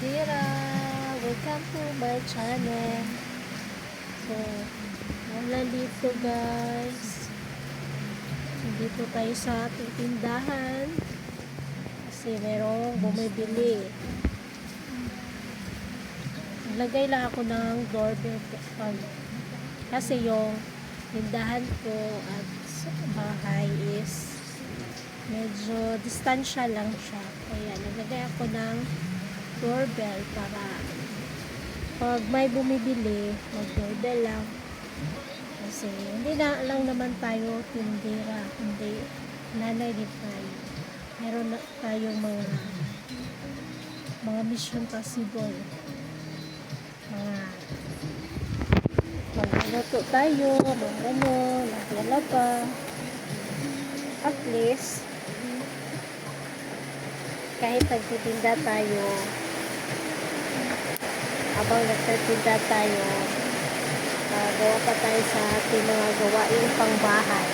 Tindira! Welcome to my channel. So, wala dito guys. Dito tayo sa ating tindahan. Kasi merong bumibili. Naglagay lang ako ng doorbell kasi yung tindahan ko at bahay is medyo distansya lang siya. Kaya naglagay ako ng doorbell para pag may bumibili, mag-doorbell lang. Kasi hindi na lang naman tayo tindera, hindi nanay din tayo. Meron na tayong mga mission possible. Magluto tayo, maglalaba. At least, kahit nagtitinda tayo, habang nagtitinda tayo, gawa pa tayo sa ating mga gawain pang bahay.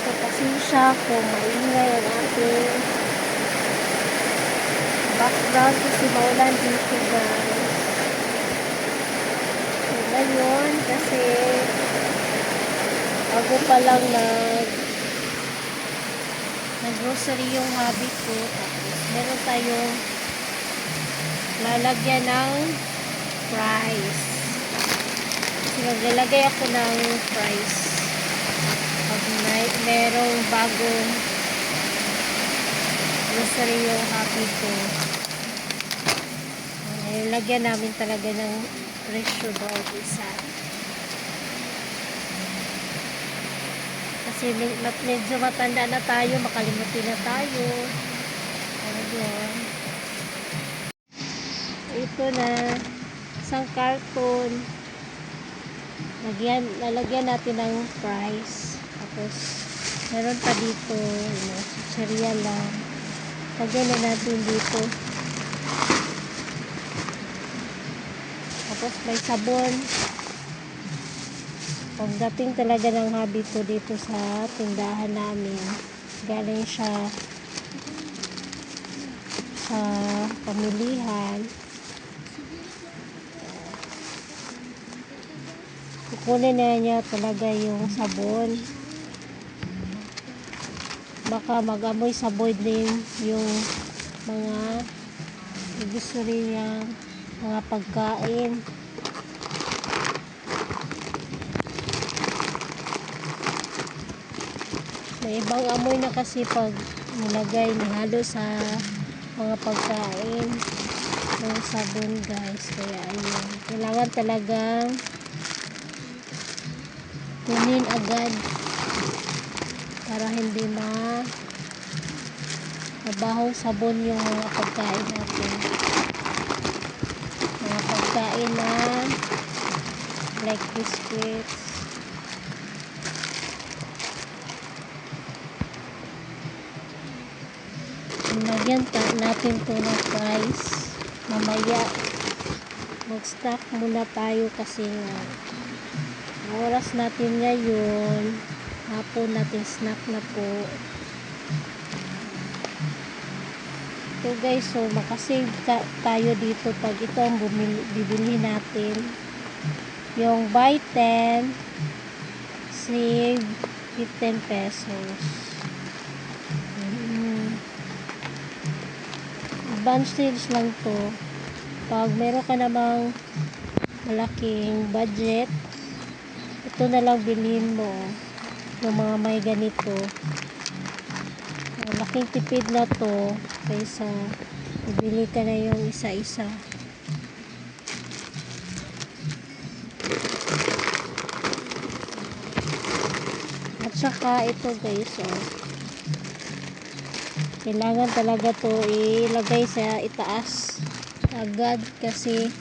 So, pasensya kung maingay ang ating background kasi maulan dito guys. So, ngayon, kasi bago pa lang nag-grocery yung hobby ko. Tapos, meron tayong lalagyan ng fries. So, naglalagay ako ng fries. Pag merong bagong grocery yung hobby ko. Nilagyan namin talaga ng pressure bawat isa. Kasi medyo matanda na tayo, makalimutin na tayo. Ayun. Ito na, isang karton. Lalagyan natin ng fries. Tapos, meron pa dito, cereal lang. Lagyan na natin dito. Tapos, may sabon. Pagdating talaga ng hobby ko dito sa tindahan namin, galing siya sa pamilihan. Kukunin na niya talaga yung sabon. Baka mag-amoy sabon din yung mga gusto rin niya, mga pagkain. May ibang amoy na kasi pag nilagay na halo sa mga pagkain ng sabon guys. Kaya ayun, kailangan talagang kunin agad para hindi mabahong sabon yung mga pagkain natin. Mga pagkain na like biscuits. Lagyan natin to ng fries. Mamaya mag-stock muna tayo kasi oras natin ngayon hapon natin snack na po. Ito guys, so makasave tayo dito pag ito ang bibili natin. Yung buy 10 save 15 pesos. Advance sales lang to. Pag meron ka namang malaking budget, ito na lang bilhin mo. Yung mga may ganito. Malaking tipid na to kaysa bibili ka na yung isa-isa. At saka ito guys, kailangan talaga to ilagay sa itaas agad kasi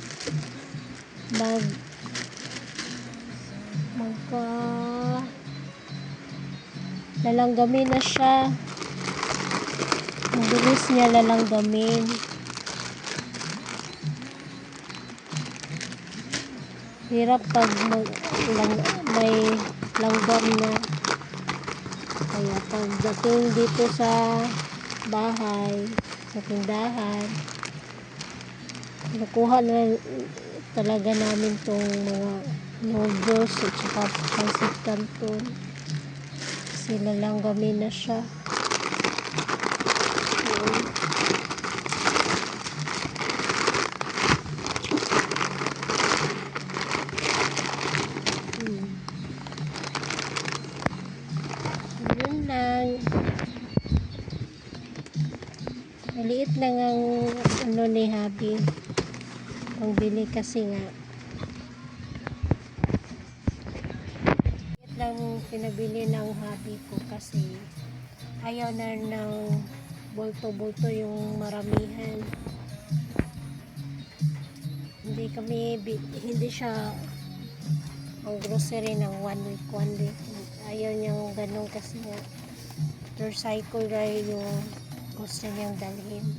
lalanggamin na siya. Ang bilis niya lalanggamin. Hirap pag may langgam na. Kaya pagdating dito sa bahay, sa tindahan, Nakuha na talaga namin tong mga noodles at saka pancit canton. Kasi lalanggamin na siya. Ayan. Yun lang. Maliit lang ang ano ni Habi. Pagbili kasi nga. Maliit lang pinabili ng Habi ko kasi ayaw na ng bulto-bulto yung maramihan. Hindi siya ang grocery ng one week. Ayaw niyang ganun kasi nga recycle na yung gusto niyang dalhin.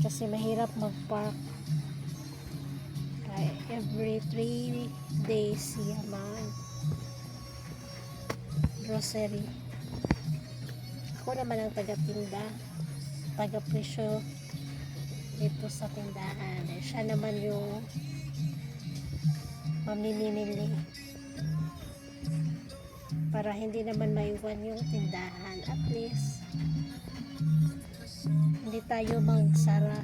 Kasi mahirap mag-park. Every 3 days yaman grocery. Ako naman ang taga-tinda, taga-presyo dito sa tindahan. Siya naman yung mamimili para hindi naman maiwan yung tindahan. At least hindi tayo magsara.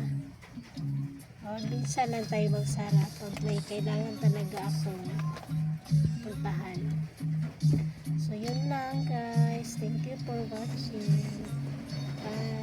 Minsan lang tayo magsara pag may kailangan talaga akong puntahan. So yun lang guys, thank you for watching. Bye.